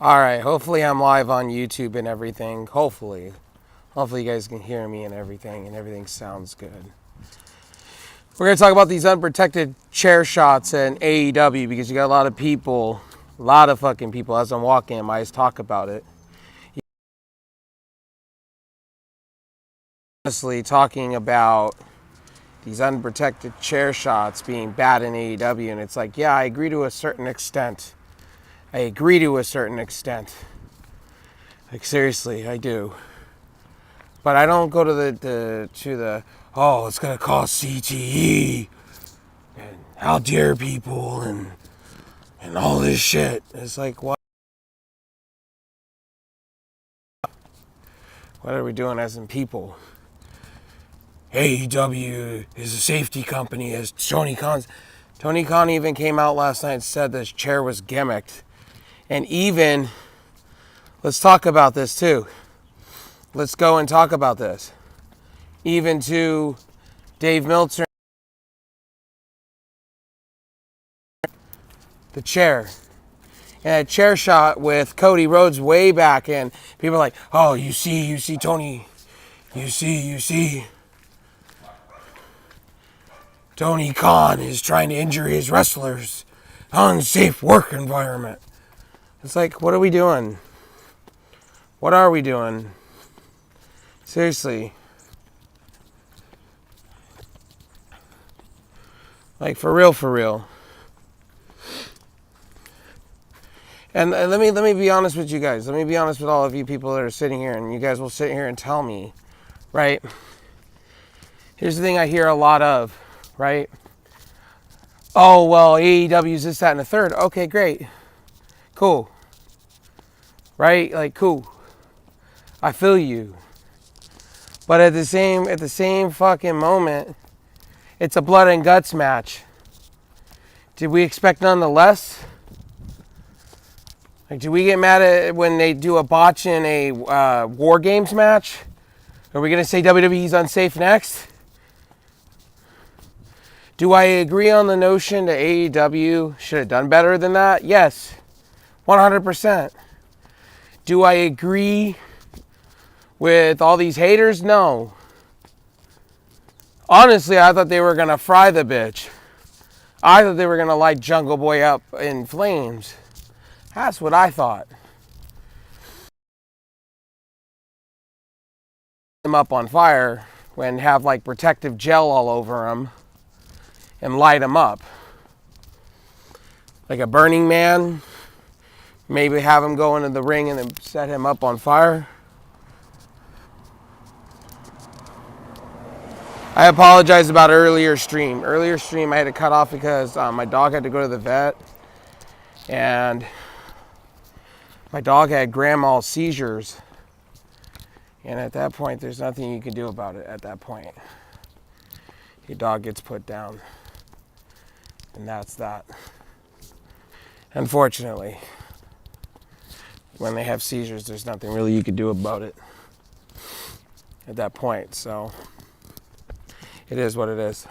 Alright, hopefully I'm live on YouTube and everything. Hopefully. Hopefully you guys can hear me and everything sounds good. We're going to talk about these unprotected chair shots in AEW because you got a lot of fucking people, as I'm walking, my eyes talk about it. Honestly, talking about these unprotected chair shots being bad in AEW, and it's like, yeah, I agree to a certain extent. Like, seriously, I do. But I don't go to the oh, it's gonna cause CTE and how dare people and all this shit. It's like, what are we doing as in people? AEW is a safety company, as Tony Khan even came out last night and said this chair was gimmicked. And even, let's talk about this too. Let's go and talk about this. Even to Dave Meltzer, the chair. And a chair shot with Cody Rhodes way back, and people are like, oh, you see, Tony, you see. Tony Khan is trying to injure his wrestlers. Unsafe work environment. It's like, what are we doing? What are we doing? Seriously. Like, for real. And let me be honest with you guys. Let me be honest with all of you people that are sitting here, and you guys will sit here and tell me, right? Here's the thing I hear a lot of, right? Oh, well, AEW's this, that, and the third. Okay, great. Cool. Right? Like, cool. I feel you. But at the same fucking moment, it's a blood and guts match. Did we expect none the less? Like, do we get mad at when they do a botch in a War Games match? Are we going to say WWE's unsafe next? Do I agree on the notion that AEW should have done better than that? Yes, 100%. Do I agree with all these haters? No. Honestly, I thought they were going to fry the bitch. I thought they were going to light Jungle Boy up in flames. That's what I thought. Them up on fire and have like protective gel all over them and light them up. Like a Burning Man. Maybe have him go into the ring and then set him up on fire. I apologize about earlier stream. Earlier stream I had to cut off because my dog had to go to the vet. And my dog had grand mal seizures. And at that point, there's nothing you can do about it at that point. Your dog gets put down. And that's that. Unfortunately, when they have seizures, there's nothing really you can do about it at that point. So it is what it is.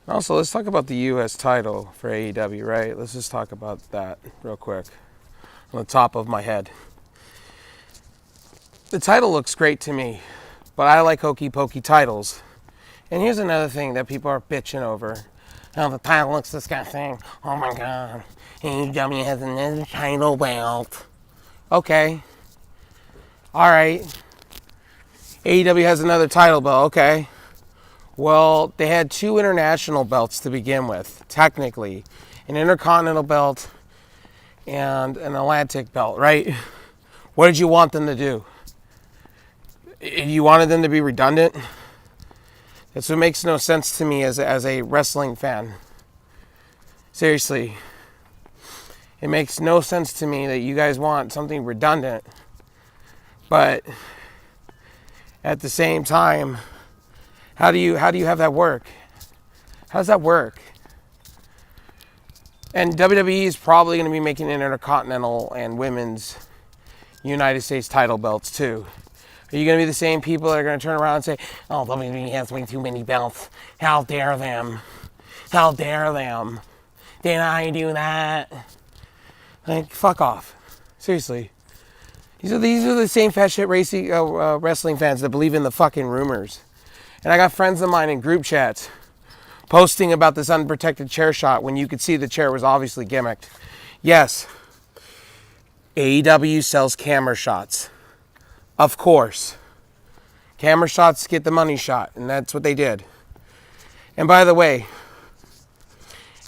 Also, let's talk about the U.S. title for AEW, right? Let's just talk about that real quick on the top of my head. The title looks great to me, but I like hokey pokey titles. And here's another thing that people are bitching over. Oh, the title looks disgusting. Oh my god. AEW has another title belt. Okay. Alright. AEW has another title belt. Okay. Well, they had two international belts to begin with, technically. An Intercontinental belt and an Atlantic belt, right? What did you want them to do? You wanted them to be redundant? That's what makes no sense to me as a wrestling fan. Seriously. It makes no sense to me that you guys want something redundant. But at the same time, how do you have that work? How does that work? And WWE is probably going to be making an Intercontinental and women's United States title belts too? Are you going to be the same people that are going to turn around and say, oh, WWE has way too many belts. How dare them? How dare them? Did I do that? Like, fuck off. Seriously. These are the same fat shit wrestling fans that believe in the fucking rumors. And I got friends of mine in group chats posting about this unprotected chair shot when you could see the chair was obviously gimmicked. Yes, AEW sells camera shots. Of course. Camera shots get the money shot, and that's what they did. And by the way,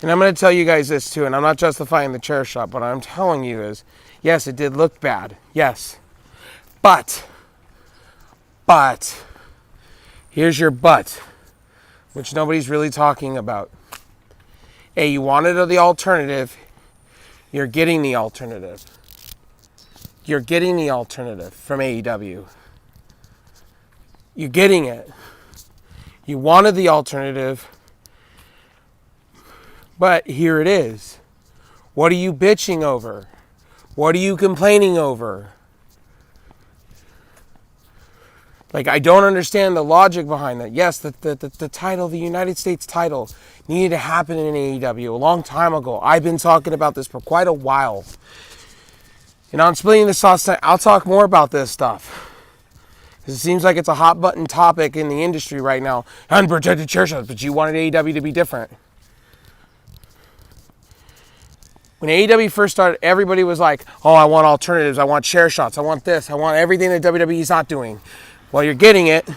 and I'm going to tell you guys this too, and I'm not justifying the chair shot, but what I'm telling you is, yes, it did look bad. Yes. But, here's your but, which nobody's really talking about. Hey, you wanted the alternative. You're getting the alternative. You're getting the alternative from AEW. You're getting it. You wanted the alternative. But here it is. What are you bitching over? What are you complaining over? Like, I don't understand the logic behind that. Yes, the title, the United States title, needed to happen in AEW a long time ago. I've been talking about this for quite a while. And on Splitting the Sauce tonight, I'll talk more about this stuff. Because it seems like it's a hot button topic in the industry right now. Unprotected chair shots, but you wanted AEW to be different. When AEW first started, everybody was like, oh, I want alternatives. I want chair shots. I want this. I want everything that WWE's not doing. Well, you're getting it.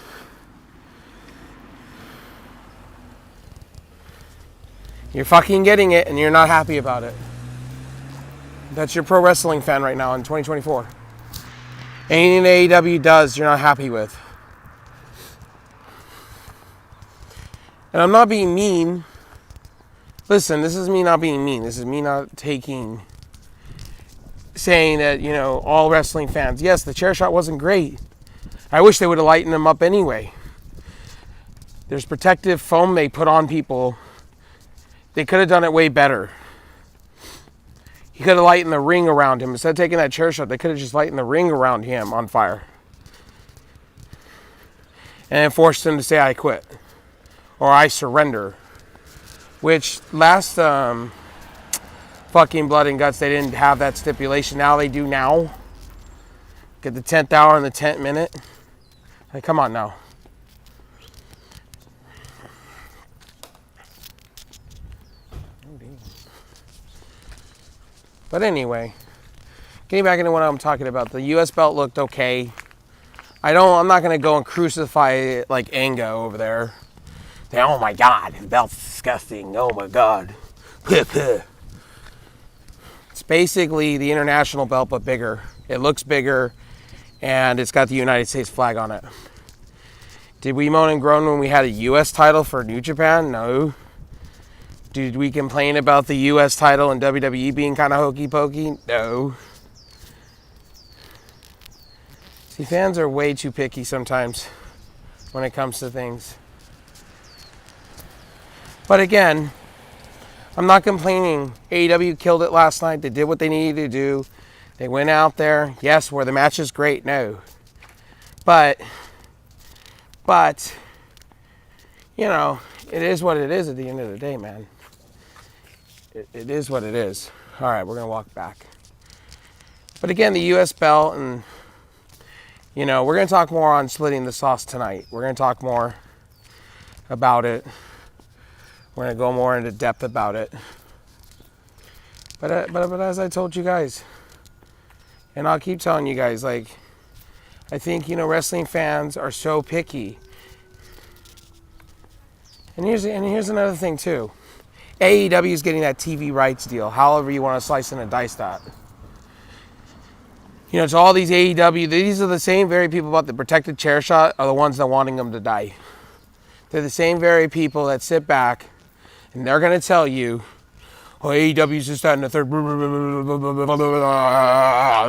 You're fucking getting it, and you're not happy about it. That's your pro wrestling fan right now in 2024. Anything that AEW does, you're not happy with. And I'm not being mean. Listen, this is me not being mean. This is me not saying that, you know, all wrestling fans, yes, the chair shot wasn't great. I wish they would have lightened them up anyway. There's protective foam they put on people. They could have done it way better. He could have lightened the ring around him. Instead of taking that chair shot, they could have just lightened the ring around him on fire. And then forced him to say, I quit. Or I surrender. Which last fucking Blood and Guts, they didn't have that stipulation. Now they do now. Get the 10th hour and the 10th minute. Like, come on now. But anyway, getting back into what I'm talking about, the U.S. belt looked okay. I'm not going to go and crucify it like Anga over there. Say, oh my God, the belt's disgusting. Oh my God. It's basically the international belt, but bigger. It looks bigger, and it's got the United States flag on it. Did we moan and groan when we had a U.S. title for New Japan? No. Did we complain about the U.S. title and WWE being kind of hokey pokey? No. See, fans are way too picky sometimes when it comes to things. But again, I'm not complaining. AEW killed it last night. They did what they needed to do. They went out there. Yes, were the matches great? No. But, you know, it is what it is at the end of the day, man. It is what it is. All right, we're going to walk back. But again, the U.S. belt, and, you know, we're going to talk more on Splitting the Sauce tonight. We're going to talk more about it. We're going to go more into depth about it. But as I told you guys, and I'll keep telling you guys, like, I think, you know, wrestling fans are so picky. And here's another thing, too. AEW is getting that TV rights deal, however you want to slice and dice that. You know, to all these AEW, these are the same very people about the protected chair shot are the ones that wanting them to die. They're the same very people that sit back and they're going to tell you, oh, AEW's just that and the third.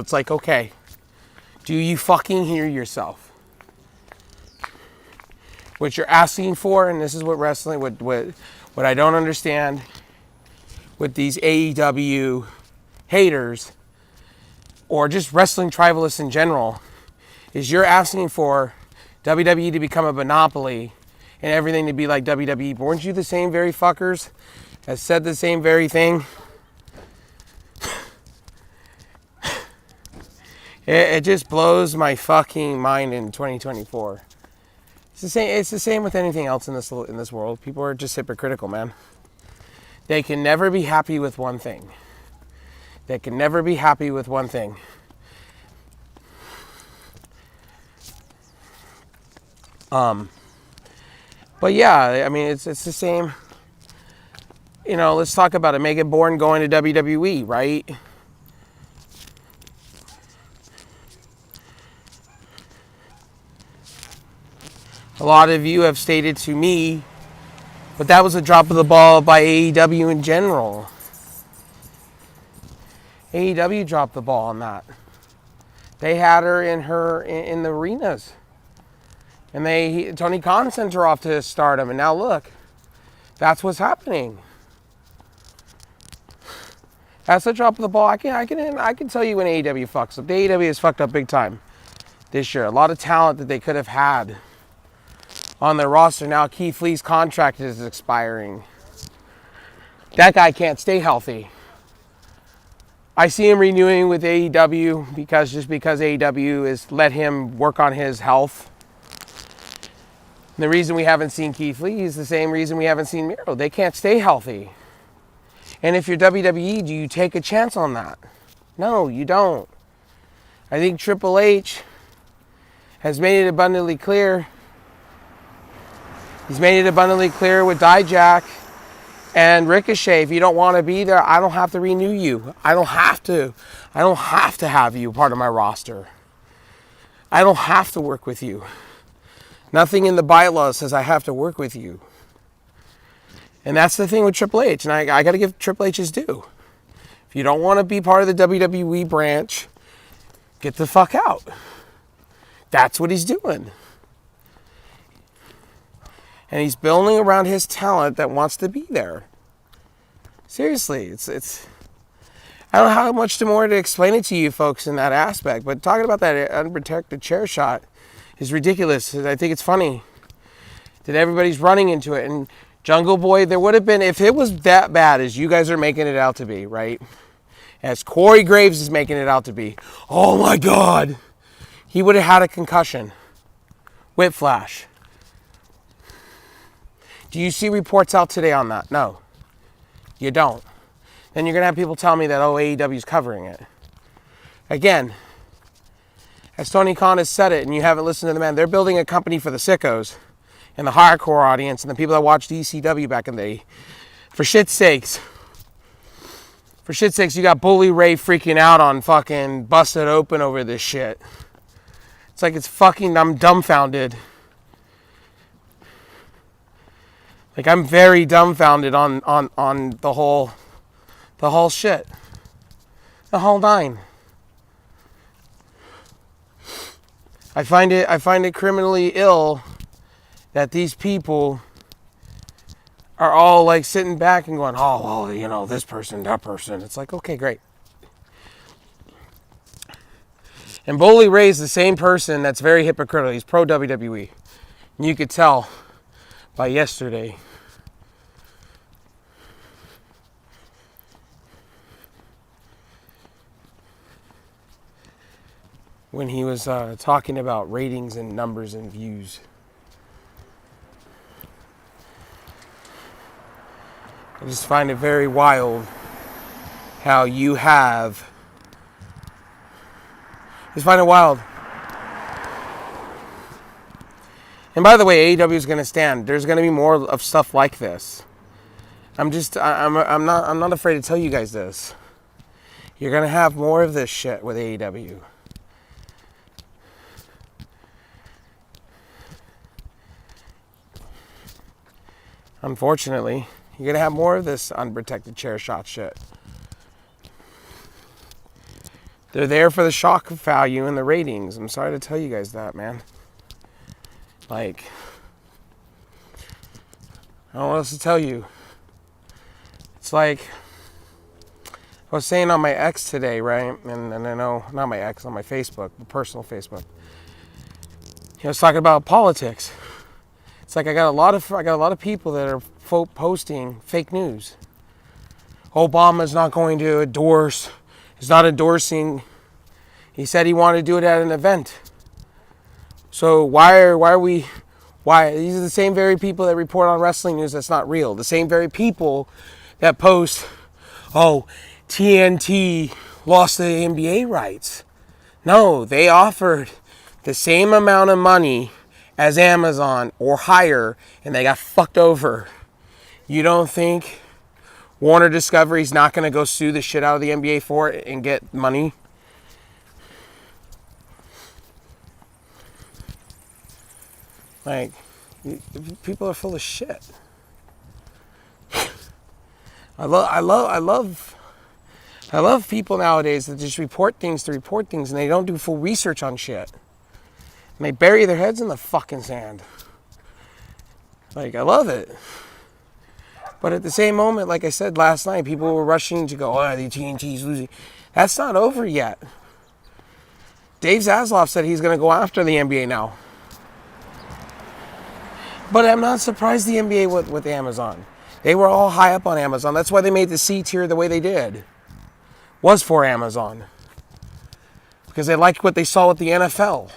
It's like, okay. Do you fucking hear yourself? What you're asking for, and this is what wrestling, what I don't understand with these AEW haters or just wrestling tribalists in general, is you're asking for WWE to become a monopoly and everything to be like WWE. But weren't you the same very fuckers that said the same very thing? It just blows my fucking mind in 2024. It's the same with anything else in this world. People are just hypocritical, man. They can never be happy with one thing. They can never be happy with one thing. But yeah, I mean, it's the same. You know, let's talk about it. Megan Bourne going to WWE, right? A lot of you have stated to me, but that was a drop of the ball by AEW in general. AEW dropped the ball on that. They had her in the arenas. And Tony Khan sent her off to stardom. And now look, that's what's happening. That's the drop of the ball. I can tell you when AEW fucks up. The AEW has fucked up big time this year. A lot of talent that they could have had on their roster. Now Keith Lee's contract is expiring. That guy can't stay healthy. I see him renewing with AEW because AEW is let him work on his health. And the reason we haven't seen Keith Lee is the same reason we haven't seen Miro. They can't stay healthy. And if you're WWE, do you take a chance on that? No, you don't. I think Triple H has made it abundantly clear. He's made it abundantly clear with Dijak and Ricochet. If you don't want to be there, I don't have to renew you. I don't have to have you part of my roster. I don't have to work with you. Nothing in the bylaws says I have to work with you. And that's the thing with Triple H. And I got to give Triple H his due. If you don't want to be part of the WWE branch, get the fuck out. That's what he's doing. And he's building around his talent that wants to be there. Seriously, it's I don't know how much more to explain it to you folks in that aspect, but talking about that unprotected chair shot is ridiculous. I think it's funny that everybody's running into it. And Jungle Boy, there would have been, if it was that bad as you guys are making it out to be, right? As Corey Graves is making it out to be, oh my God, he would have had a concussion. Whiplash. Do you see reports out today on that? No, you don't. Then you're going to have people tell me that, oh, AEW's covering it. Again, as Tony Khan has said it, and you haven't listened to the man, they're building a company for the sickos and the hardcore audience and the people that watched ECW back in the day. For shit's sakes, you got Bully Ray freaking out on fucking Busted Open over this shit. It's like it's fucking, I'm dumbfounded. Like, I'm very dumbfounded on the whole shit. The whole nine. I find it criminally ill that these people are all like sitting back and going, oh, well, you know, this person, that person. It's like, okay, great. And Bully Ray's the same person that's very hypocritical. He's pro WWE. And you could tell by yesterday. When he was talking about ratings and numbers and views. I just find it very wild how you have... Just find it wild. And by the way, AEW is going to stand. There's going to be more of stuff like this. I'm not afraid to tell you guys this. You're going to have more of this shit with AEW. Unfortunately, you're going to have more of this unprotected chair shot shit. They're there for the shock value and the ratings. I'm sorry to tell you guys that, man. Like, I don't know what else to tell you. It's like, I was saying on my X today, right? And I know, not my X, on my Facebook, the personal Facebook. I was talking about politics. It's like I got a lot of people that are posting fake news. Obama's not going to endorse. He's not endorsing. He said he wanted to do it at an event. So why are we? Why these are the same very people that report on wrestling news that's not real. The same very people that post, oh, TNT lost the NBA rights. No, they offered the same amount of money as Amazon or higher, and they got fucked over. You don't think Warner Discovery's not going to go sue the shit out of the NBA for it and get money? Like, people are full of shit. I love people nowadays that just report things to report things, and they don't do full research on shit. And they bury their heads in the fucking sand. Like, I love it. But at the same moment, like I said last night, people were rushing to go, oh, the TNT's losing. That's not over yet. Dave Zasloff said he's going to go after the NBA now. But I'm not surprised the NBA with Amazon. They were all high up on Amazon. That's why they made the C tier the way they did. Was for Amazon. Because they liked what they saw with the NFL.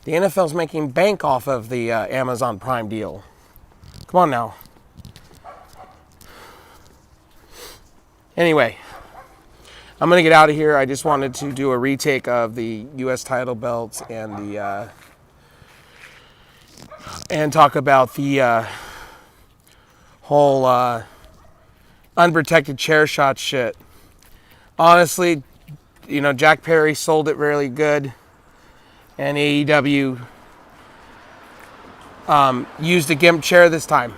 The NFL's making bank off of the Amazon Prime deal. Come on now. Anyway, I'm going to get out of here. I just wanted to do a retake of the U.S. title belts and the and talk about the whole unprotected chair shot shit. Honestly, you know, Jack Perry sold it really good, and AEW used a gimp chair this time.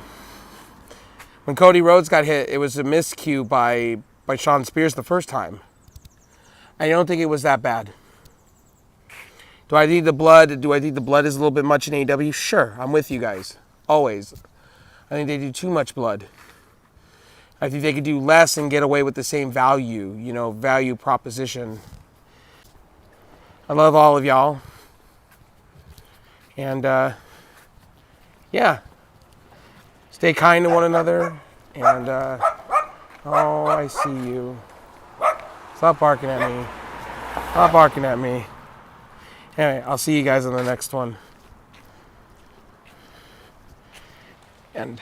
When Cody Rhodes got hit, it was a miscue by Shawn Spears the first time. I don't think it was that bad. Do I think the blood is a little bit much in AEW? Sure, I'm with you guys. Always. I think they do too much blood. I think they could do less and get away with the same value, value proposition. I love all of y'all. And, yeah. Stay kind to one another. And, oh, I see you. Stop barking at me. Stop barking at me. Anyway, I'll see you guys on the next one. And